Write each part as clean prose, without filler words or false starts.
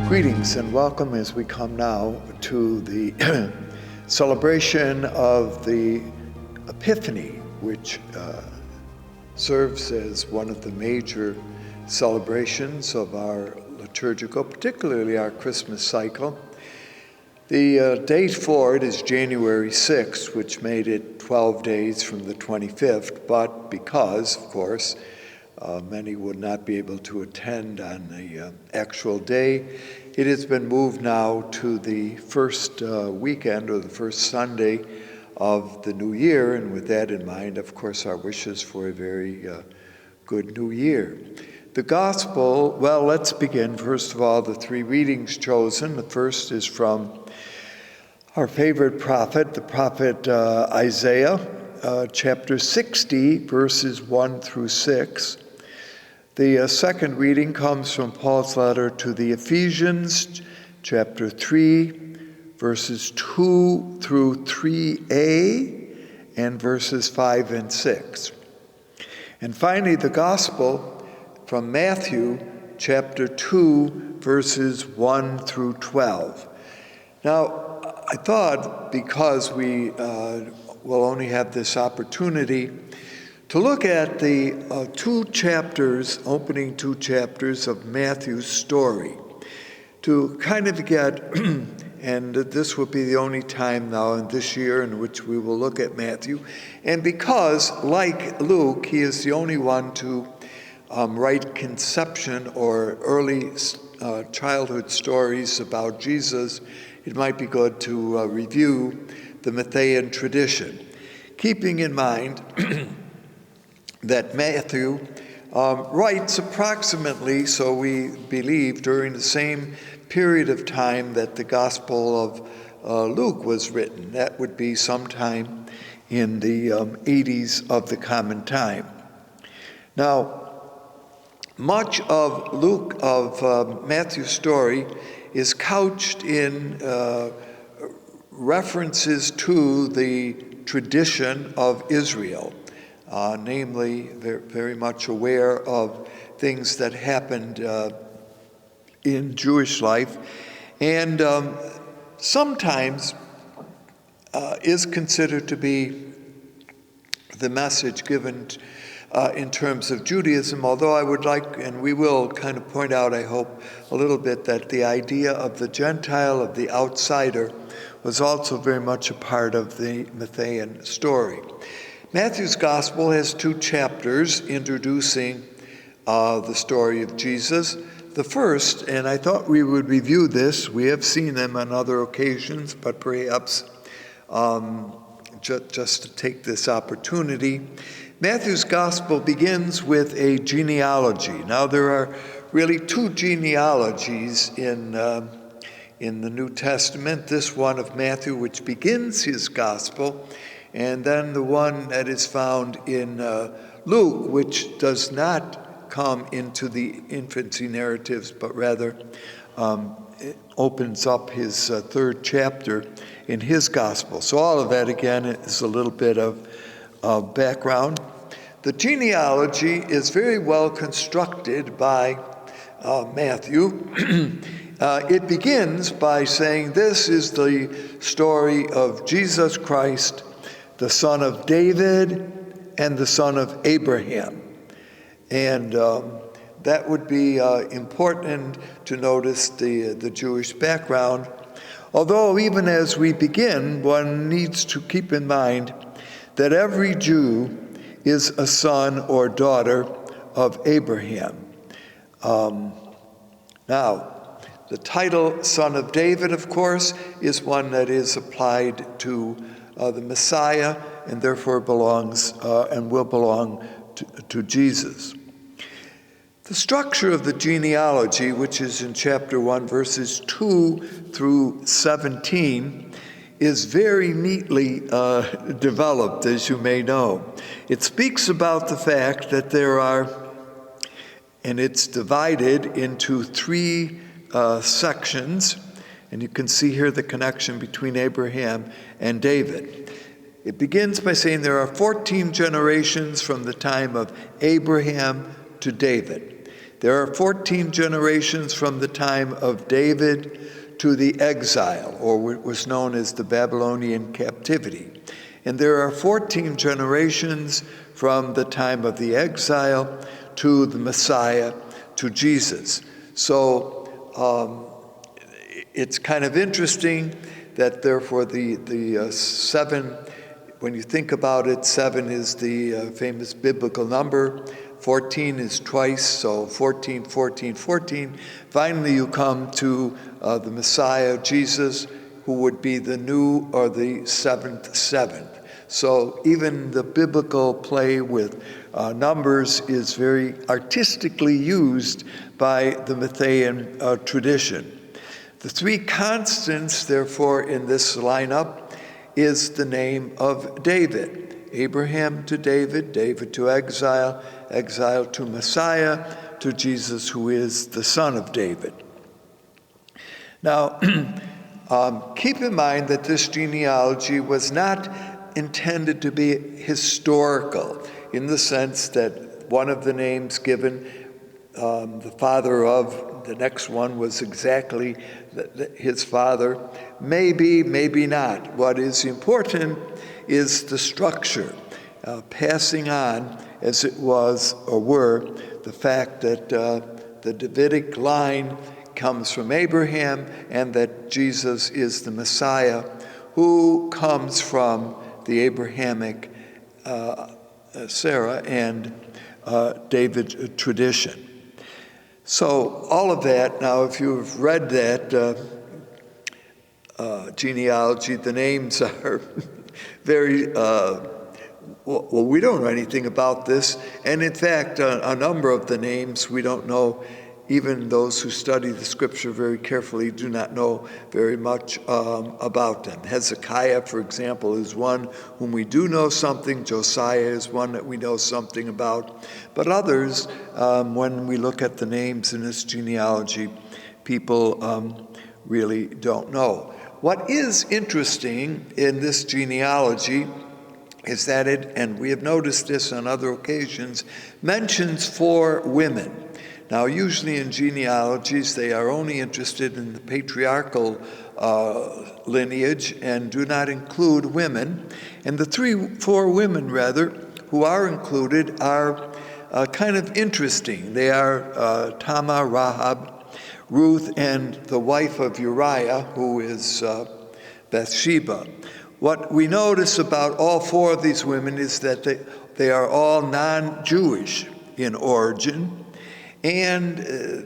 Greetings and welcome as we come now to the celebration of the Epiphany, which serves as one of the major celebrations of our liturgical, particularly our Christmas cycle. The date for it is January 6th, which made it 12 days from the 25th, but because, of course, many would not be able to attend on the actual day, it has been moved now to the first weekend or the first Sunday of the new year, and with that in mind, of course, our wishes for a very good new year. The gospel, well, let's begin. First of all, the three readings chosen. The first is from our favorite prophet, the prophet Isaiah, chapter 60, verses 1 through 6. The second reading comes from Paul's letter to the Ephesians, chapter 3, verses 2 through 3a, and verses 5 and 6. And finally, the gospel from Matthew, chapter 2, verses 1 through 12. Now, I thought because we will only have this opportunity to look at the opening two chapters of Matthew's story, to kind of get, and this will be the only time now in this year in which we will look at Matthew, and because, like Luke, he is the only one to write conception or early childhood stories about Jesus, it might be good to review the Matthean tradition, keeping in mind that Matthew writes approximately, so we believe, during the same period of time that the Gospel of Luke was written. That would be sometime in the 80s of the Common Time. Now, much of Matthew's story is couched in references to the tradition of Israel. Namely, very much aware of things that happened in Jewish life, and sometimes is considered to be the message given in terms of Judaism, although I would like, and we will kind of point out, I hope, a little bit that the idea of the Gentile, of the outsider, was also very much a part of the Matthean story. Matthew's Gospel has two chapters introducing the story of Jesus. The first, and I thought we would review this, we have seen them on other occasions, but perhaps just to take this opportunity, Matthew's Gospel begins with a genealogy. Now there are really two genealogies in the New Testament, this one of Matthew, which begins his Gospel, and then the one that is found in Luke, which does not come into the infancy narratives, but rather it opens up his third chapter in his gospel. So all of that, again, is a little bit of background. The genealogy is very well constructed by Matthew. It begins by saying, this is the story of Jesus Christ, the son of David and the son of Abraham. And that would be important to notice the Jewish background. Although even as we begin, one needs to keep in mind that every Jew is a son or daughter of Abraham. Now, the title Son of David, of course, is one that is applied to the Messiah, and therefore belongs and will belong to Jesus. The structure of the genealogy, which is in chapter 1, verses 2 through 17, is very neatly developed, as you may know. It speaks about the fact that there are, and it's divided into three sections, and you can see here the connection between Abraham and David. It begins by saying there are 14 generations from the time of Abraham to David. There are 14 generations from the time of David to the exile, or what was known as the Babylonian captivity. And there are 14 generations from the time of the exile to the Messiah, to Jesus. So it's kind of interesting that therefore the 7, when you think about it, 7 is the famous biblical number. 14 is twice, so 14, 14, 14. Finally, you come to the Messiah, Jesus, who would be the new or the seventh. So even the biblical play with numbers is very artistically used by the Matthean tradition. The 3 constants, therefore, in this lineup is the name of David. Abraham to David, David to exile, exile to Messiah, to Jesus, who is the son of David. Now, keep in mind that this genealogy was not intended to be historical, in the sense that one of the names given, the father of the next one was exactly his father. Maybe, maybe not. What is important is the structure, passing on, as it was or were, the fact that the Davidic line comes from Abraham and that Jesus is the Messiah who comes from the Abrahamic Sarah and David tradition. So all of that, now if you've read that genealogy, the names are very, well, we don't know anything about this. And in fact, a number of the names we don't know. Even those who study the scripture very carefully do not know very much about them. Hezekiah, for example, is one whom we do know something. Josiah is one that we know something about. But others, when we look at the names in this genealogy, people really don't know. What is interesting in this genealogy is that it, and we have noticed this on other occasions, mentions 4 women. Now, usually in genealogies, they are only interested in the patriarchal lineage and do not include women. And the 4 women, rather, who are included are kind of interesting. They are Tamar, Rahab, Ruth, and the wife of Uriah, who is Bathsheba. What we notice about all 4 of these women is that they are all non-Jewish in origin. And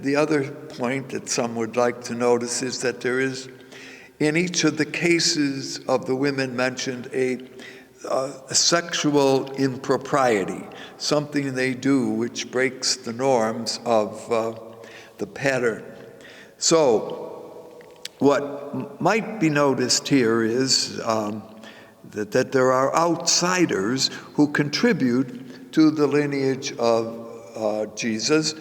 the other point that some would like to notice is that there is, in each of the cases of the women mentioned, a sexual impropriety, something they do which breaks the norms of the pattern. So what might be noticed here is that there are outsiders who contribute to the lineage of Jesus.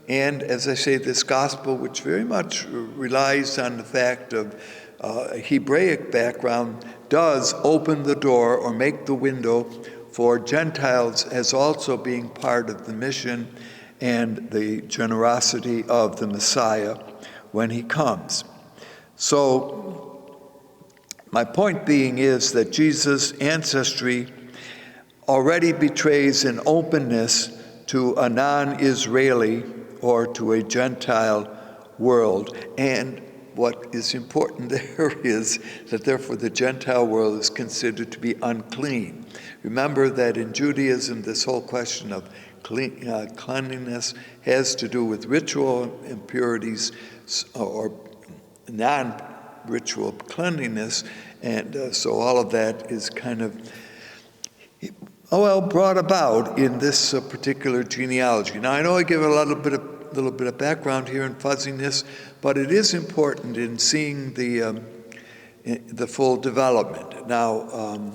And as I say, this gospel, which very much relies on the fact of a Hebraic background, does open the door or make the window for Gentiles as also being part of the mission and the generosity of the Messiah when he comes. So my point being is that Jesus' ancestry already betrays an openness to a non-Israeli or to a Gentile world. And what is important there is that therefore the Gentile world is considered to be unclean. Remember that in Judaism, this whole question of cleanliness has to do with ritual impurities or non-ritual cleanliness. And so all of that is kind of brought about in this particular genealogy. Now, I know I give a little bit of background here and fuzziness, but it is important in seeing the full development. Now,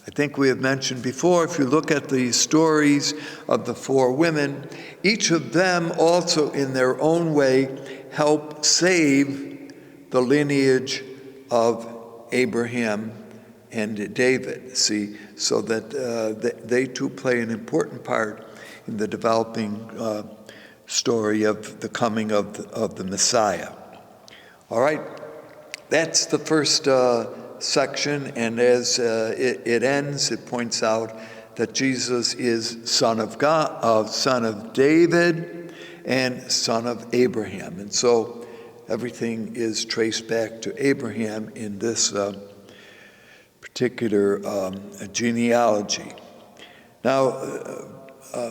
I think we have mentioned before, if you look at the stories of the 4 women, each of them also in their own way help save the lineage of Abraham and David, see, so that they too play an important part in the developing story of the coming of the Messiah. All right, that's the first section, and as it ends, it points out that Jesus is Son of God, Son of David, and Son of Abraham. And so everything is traced back to Abraham in this particular genealogy. Now,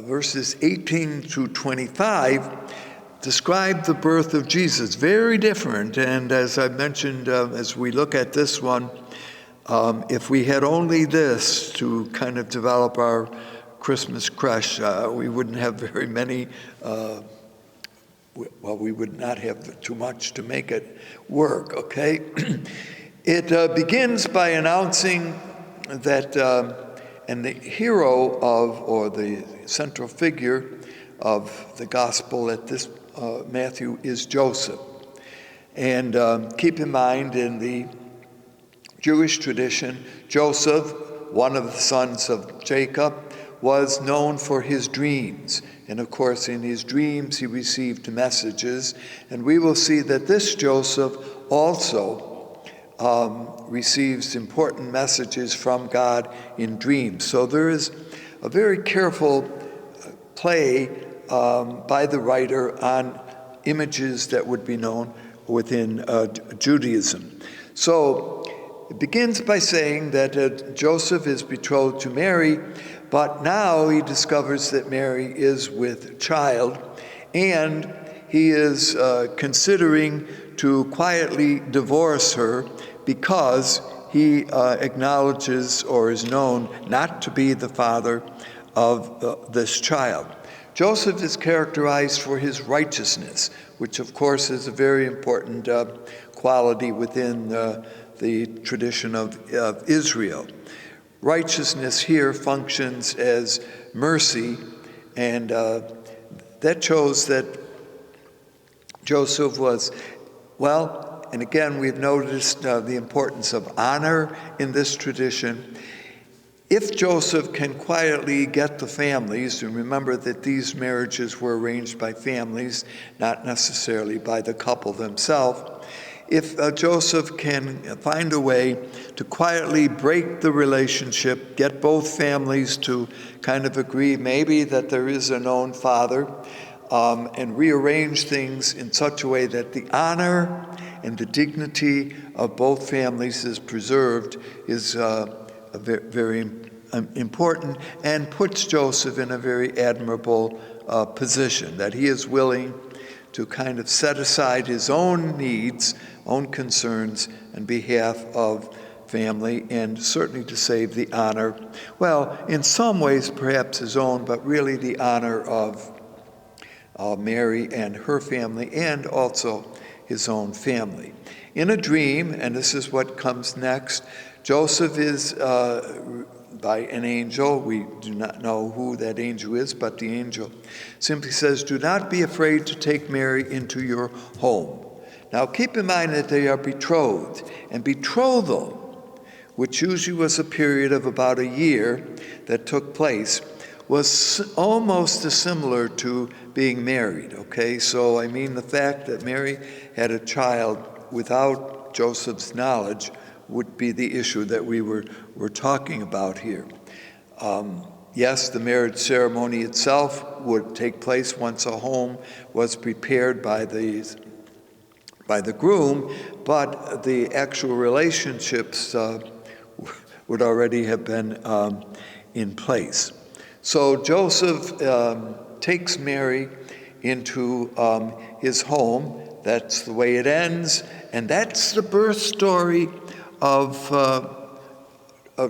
verses 18 through 25 describe the birth of Jesus. Very different, and as I mentioned, as we look at this one, if we had only this to kind of develop our Christmas crush, we wouldn't have very many, we would not have too much to make it work, okay? It begins by announcing that, and the hero of, or the central figure of the gospel at this Matthew is Joseph. And keep in mind, in the Jewish tradition, Joseph, one of the sons of Jacob, was known for his dreams. And of course, in his dreams, he received messages. And we will see that this Joseph also receives important messages from God in dreams. So there is a very careful play by the writer on images that would be known within Judaism. So it begins by saying that Joseph is betrothed to Mary, but now he discovers that Mary is with child, and he is considering to quietly divorce her because he acknowledges or is known not to be the father of this child. Joseph is characterized for his righteousness, which of course is a very important quality within the tradition of Israel. Righteousness here functions as mercy, and that shows that Joseph was, well, and again, we've noticed the importance of honor in this tradition. If Joseph can quietly get the families, and remember that these marriages were arranged by families, not necessarily by the couple themselves, if Joseph can find a way to quietly break the relationship, get both families to kind of agree maybe that there is a known father, and rearrange things in such a way that the honor and the dignity of both families is preserved, is very important, and puts Joseph in a very admirable position, that he is willing to kind of set aside his own needs, own concerns on behalf of family, and certainly to save the honor, well, in some ways perhaps his own, but really the honor of Mary and her family, and also his own family. In a dream, and this is what comes next, Joseph is by an angel. We do not know who that angel is, but the angel simply says, "Do not be afraid to take Mary into your home." Now keep in mind that they are betrothed, and betrothal, which usually was a period of about a year that took place, was almost as similar to being married, okay? So, I mean, the fact that Mary had a child without Joseph's knowledge would be the issue that we're talking about here. Yes, the marriage ceremony itself would take place once a home was prepared by the groom, but the actual relationships would already have been in place. So Joseph takes Mary into his home. That's the way it ends, and that's the birth story of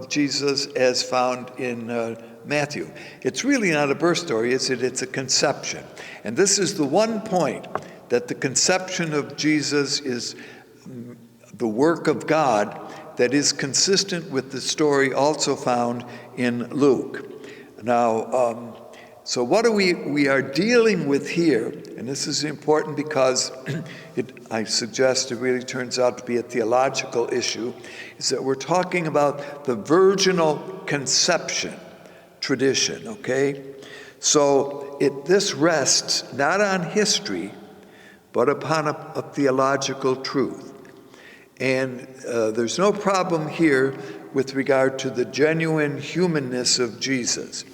Jesus as found in Matthew. It's really not a birth story, is it? It's a conception. And this is the one point, that the conception of Jesus is the work of God that is consistent with the story also found in Luke. Now, so what we are dealing with here, and this is important because I suggest it really turns out to be a theological issue, is that we're talking about the virginal conception tradition, okay? So this rests not on history, but upon a theological truth. And there's no problem here with regard to the genuine humanness of Jesus.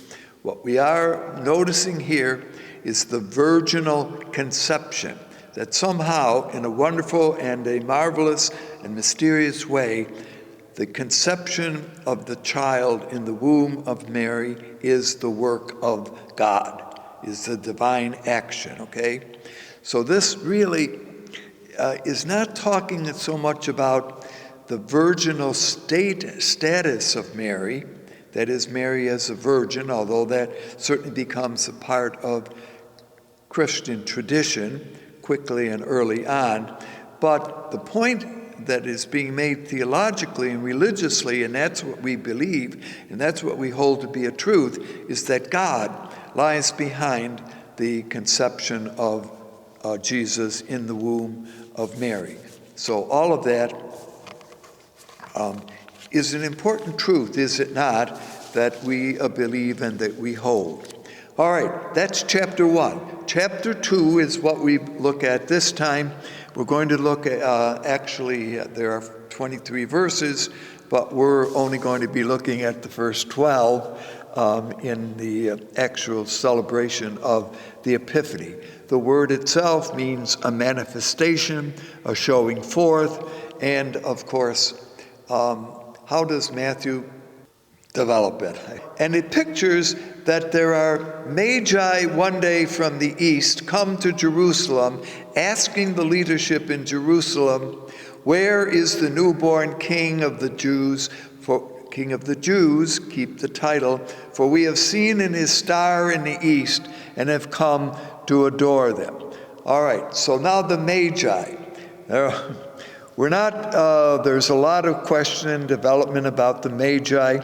What we are noticing here is the virginal conception, that somehow, in a wonderful and a marvelous and mysterious way, the conception of the child in the womb of Mary is the work of God, is the divine action, okay? So this really is not talking so much about the virginal status of Mary, that is, Mary as a virgin, although that certainly becomes a part of Christian tradition quickly and early on. But the point that is being made theologically and religiously, and that's what we believe, and that's what we hold to be a truth, is that God lies behind the conception of Jesus in the womb of Mary. So all of that is an important truth, is it not, that we believe and that we hold. All right, that's chapter 1. Chapter 2 is what we look at this time. We're going to look at, actually, there are 23 verses, but we're only going to be looking at the first 12 in the actual celebration of the Epiphany. The word itself means a manifestation, a showing forth, and of course, how does Matthew develop it? And it pictures that there are magi one day from the east come to Jerusalem, asking the leadership in Jerusalem, where is the newborn King of the Jews? For King of the Jews, keep the title, for we have seen in his star in the east and have come to adore them. All right, so now the magi. There's a lot of question and development about the magi.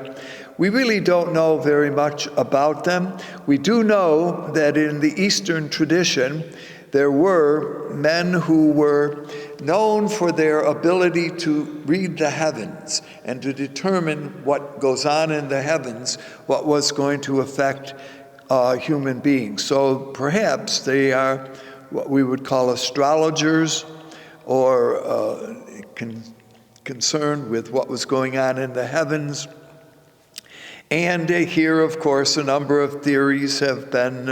We really don't know very much about them. We do know that in the Eastern tradition, there were men who were known for their ability to read the heavens and to determine what goes on in the heavens, what was going to affect human beings. So perhaps they are what we would call astrologers, or concerned with what was going on in the heavens. And here, of course, a number of theories have been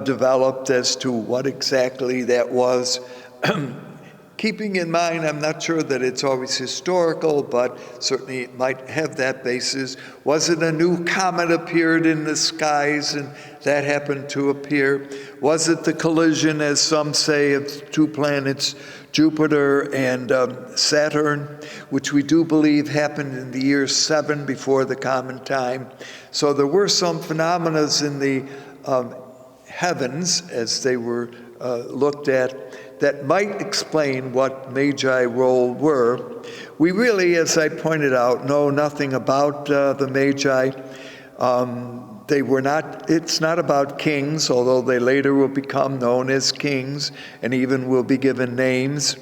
developed as to what exactly that was. Keeping in mind, I'm not sure that it's always historical, but certainly it might have that basis. Was it a new comet appeared in the skies and that happened to appear? Was it the collision, as some say, of two planets, Jupiter and Saturn, which we do believe happened in the year 7 before the common time? So there were some phenomena in the heavens as they were looked at that might explain what magi role were. We really, as I pointed out, know nothing about the magi. They were not, it's not about kings, although they later will become known as kings and even will be given names.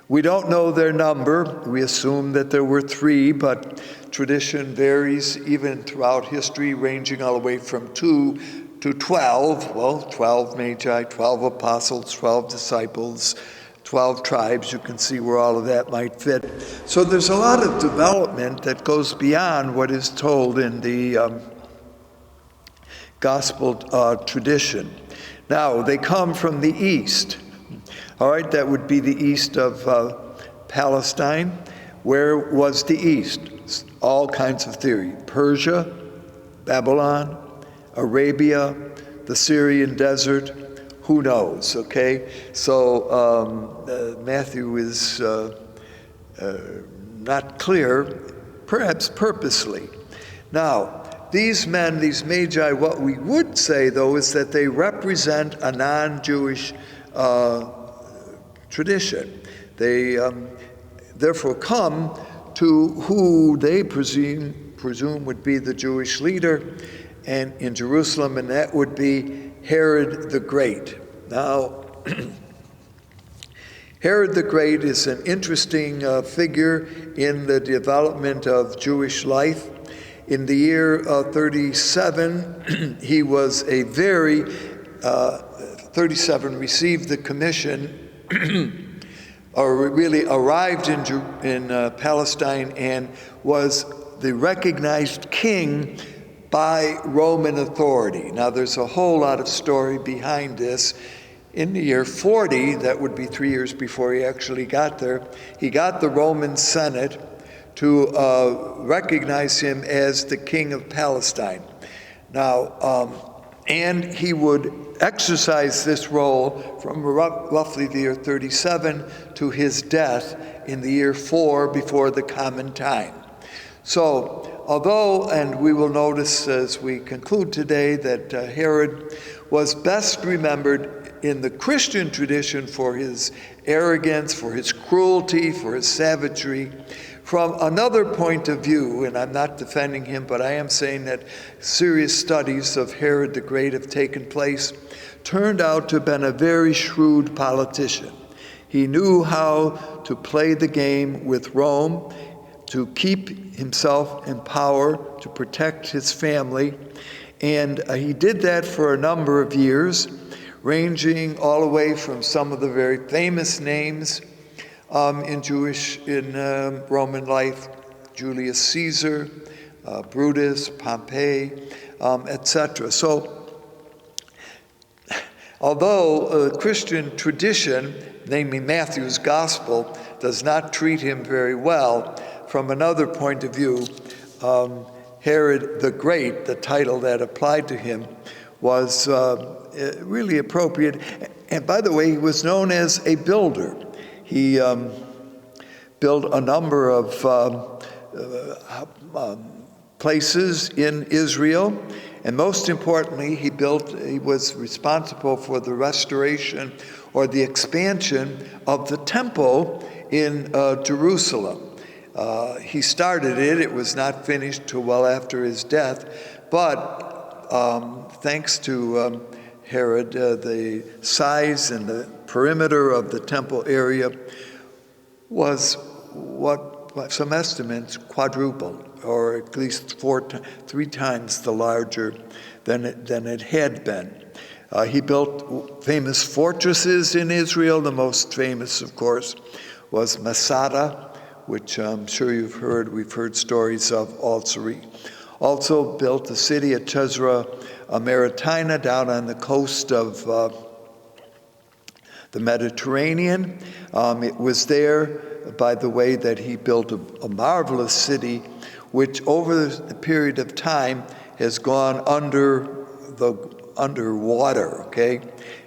We don't know their number. We assume that there were 3, but tradition varies even throughout history, ranging all the way from 2 to 12. Well, 12 magi, 12 apostles, 12 disciples, 12 tribes. You can see where all of that might fit. So there's a lot of development that goes beyond what is told in the gospel tradition. Now, they come from the east. All right, that would be the east of Palestine. Where was the east? All kinds of theory. Persia, Babylon, Arabia, the Syrian desert, who knows, okay? So Matthew is not clear, perhaps purposely. Now, these men, these magi, what we would say, though, is that they represent a non-Jewish tradition. They therefore come to who they presume would be the Jewish leader and in Jerusalem, and that would be Herod the Great. Now, Herod the Great is an interesting figure in the development of Jewish life. In the year 37, he was a very, 37 received the commission, or really arrived in Palestine and was the recognized king by Roman authority. Now, there's a whole lot of story behind this. In the year 40, that would be 3 years before he actually got there, he got the Roman Senate to recognize him as the king of Palestine. Now, and he would exercise this role from roughly the year 37 to his death in the year 4 before the common time. So, although, and we will notice as we conclude today, that Herod was best remembered in the Christian tradition for his arrogance, for his cruelty, for his savagery, from another point of view, and I'm not defending him, but I am saying that serious studies of Herod the Great have taken place, turned out to have been a very shrewd politician. He knew how to play the game with Rome, to keep himself in power, to protect his family, and he did that for a number of years, ranging all the way from some of the very famous names in Roman life, Julius Caesar, Brutus, Pompey, etc. So, although Christian tradition, namely Matthew's gospel, does not treat him very well, from another point of view, Herod the Great, the title that applied to him, was really appropriate. And by the way, he was known as a builder. He built a number of places in Israel, and most importantly, he was responsible for the restoration or the expansion of the temple in Jerusalem. He started it. It was not finished till well after his death, but thanks to Herod, the size and the perimeter of the temple area was what some estimates quadrupled, or at least 3 times the larger than it had been. He built famous fortresses in Israel. The most famous, of course, was Masada, which I'm sure we've heard stories of also. Also built the city at Cesarea Maritima down on the coast of the Mediterranean. It was there, by the way, that he built a marvelous city, which over the period of time has gone underwater, okay?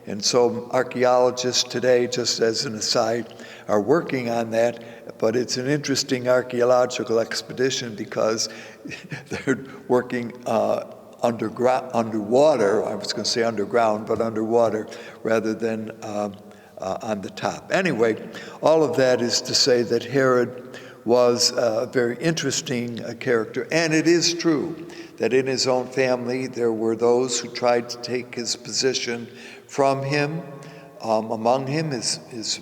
And so archaeologists today, just as an aside, are working on that, but it's an interesting archaeological expedition because they're working underwater. I was going to say underground, but underwater rather than on the top. Anyway, all of that is to say that Herod was a very interesting character, and it is true that in his own family there were those who tried to take his position from him. Among him his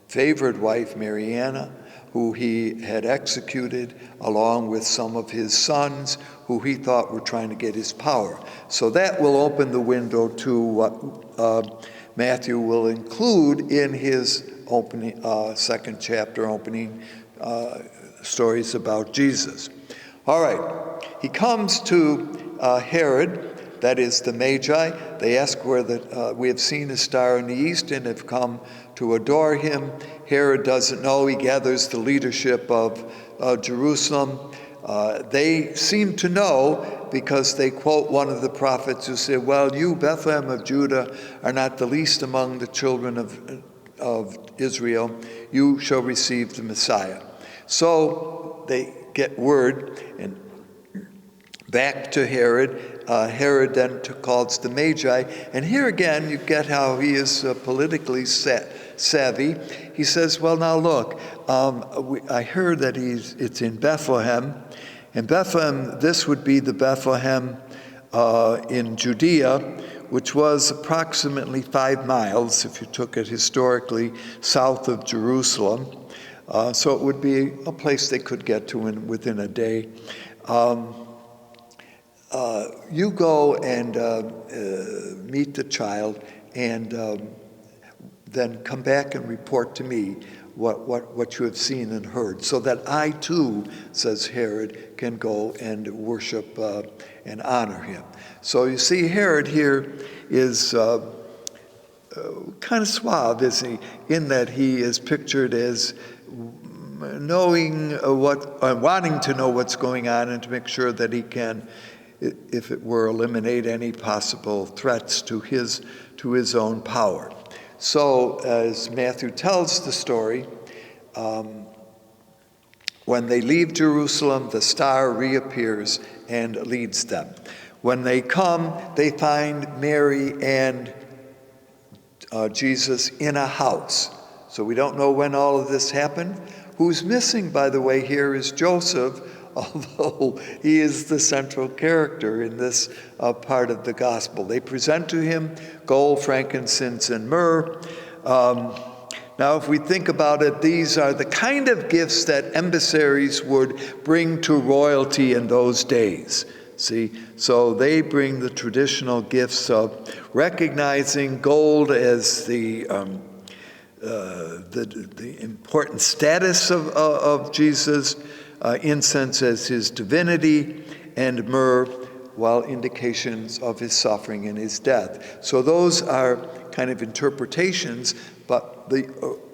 favorite wife, Mariana, who he had executed along with some of his sons who he thought were trying to get his power. So that will open the window to what Matthew will include in his opening, second chapter, opening stories about Jesus. All right, he comes to Herod, that is the Magi. They ask where we have seen a star in the east and have come to adore him. Herod doesn't know. He gathers the leadership of Jerusalem. They seem to know because they quote one of the prophets who said, well, you, Bethlehem of Judah, are not the least among the children of Israel. You shall receive the Messiah. So they get word and back to Herod. Herod then calls the Magi. And here again, you get how he is politically savvy. He says, well, now look, I heard that it's in Bethlehem. In Bethlehem, this would be the Bethlehem in Judea, which was approximately 5 miles, if you took it historically, south of Jerusalem. So it would be a place they could get to within a day. you go and meet the child, and then come back and report to me what you have seen and heard, so that I too, says Herod, can go and worship and honor him. So you see, Herod here is kind of suave, isn't he? In that he is pictured as knowing wanting to know what's going on, and to make sure that he can, if it were, eliminate any possible threats to his own power. So, as Matthew tells the story, when they leave Jerusalem, the star reappears and leads them. When they come, they find Mary and Jesus in a house. So we don't know when all of this happened. Who's missing, by the way, here is Joseph, although he is the central character in this part of the gospel. They present to him gold, frankincense, and myrrh. Now, if we think about it, these are the kind of gifts that emissaries would bring to royalty in those days. See, so they bring the traditional gifts of recognizing gold as the important status of Jesus, incense as his divinity, and myrrh, while indications of his suffering and his death. So those are kind of interpretations, but the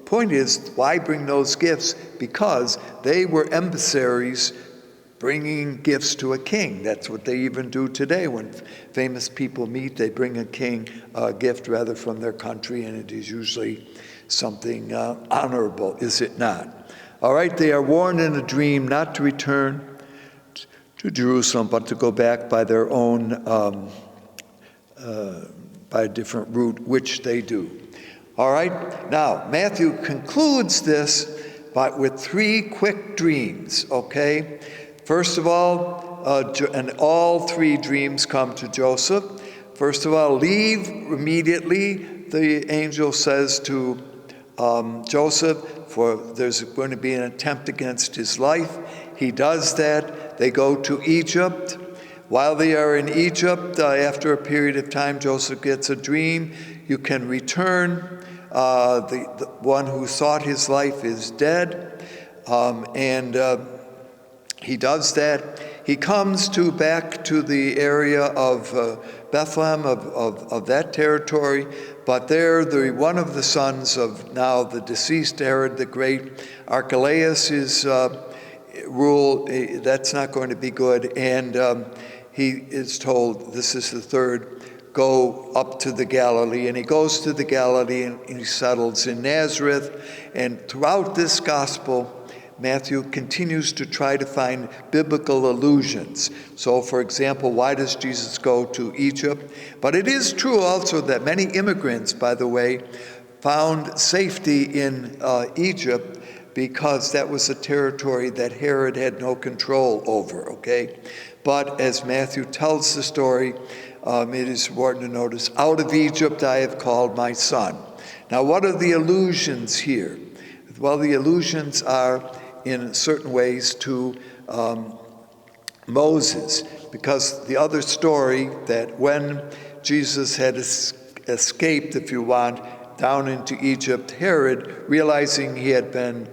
point is, why bring those gifts? Because they were emissaries bringing gifts to a king. That's what they even do today. When famous people meet, they bring a king a gift rather from their country, and it is usually something honorable, is it not? All right, they are warned in a dream not to return to Jerusalem, but to go back by their own, by a different route, which they do. All right, now Matthew concludes this with three quick dreams, okay? First of all, and all three dreams come to Joseph. First of all, leave immediately, the angel says to Joseph, for there's going to be an attempt against his life. He does that. They go to Egypt. While they are in Egypt, after a period of time, Joseph gets a dream. You can return. The one who sought his life is dead. He does that. He comes back to the area of Bethlehem, of that territory, but there one of the sons of now the deceased Herod the Great, Archelaus' rule, that's not going to be good, and he is told, this is the third, go up to the Galilee, and he goes to the Galilee and he settles in Nazareth. And throughout this gospel, Matthew continues to try to find biblical allusions. So, for example, why does Jesus go to Egypt? But it is true also that many immigrants, by the way, found safety in Egypt, because that was a territory that Herod had no control over, okay? But as Matthew tells the story, it is important to notice, out of Egypt I have called my son. Now, what are the allusions here? Well, the allusions are in certain ways to Moses, because the other story, that when Jesus had escaped, if you want, down into Egypt, Herod, realizing he had been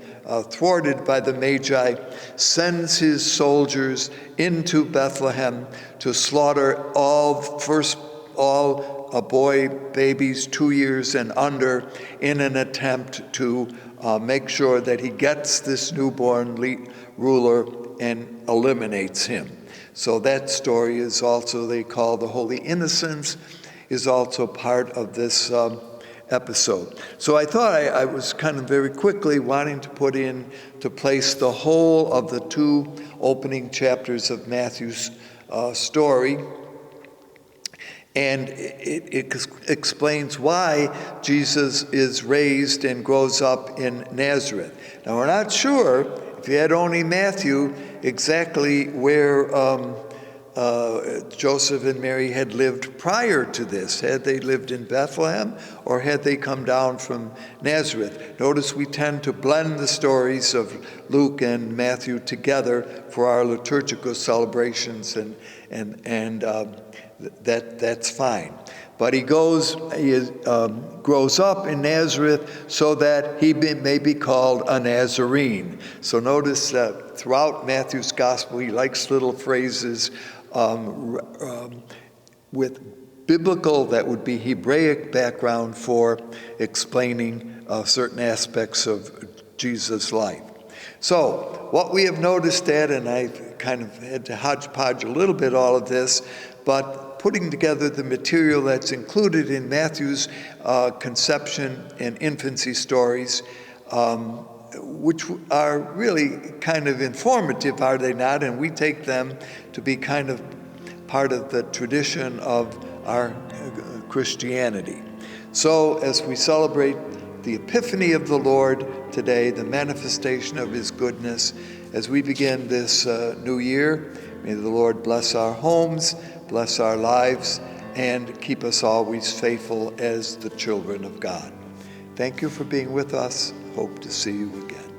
thwarted by the Magi, sends his soldiers into Bethlehem to slaughter all boy babies 2 years and under, in an attempt to make sure that he gets this newborn ruler and eliminates him. So that story is also, they call the Holy Innocents, is also part of this episode. So I thought I was kind of very quickly wanting to put into place the whole of the two opening chapters of Matthew's story. And it explains why Jesus is raised and grows up in Nazareth. Now, we're not sure, if you had only Matthew, exactly where Joseph and Mary had lived prior to this. Had they lived in Bethlehem, or had they come down from Nazareth? Notice we tend to blend the stories of Luke and Matthew together for our liturgical celebrations, and that's fine. But he grows up in Nazareth so that he may be called a Nazarene. So notice that throughout Matthew's gospel, he likes little phrases with biblical, that would be Hebraic background for explaining certain aspects of Jesus' life. So what we have noticed, Ed, and I kind of had to hodgepodge a little bit all of this, but putting together the material that's included in Matthew's conception and infancy stories, which are really kind of informative, are they not? And we take them to be kind of part of the tradition of our Christianity. So as we celebrate the Epiphany of the Lord today, the manifestation of his goodness, as we begin this new year, may the Lord bless our homes, bless our lives, and keep us always faithful as the children of God. Thank you for being with us. Hope to see you again.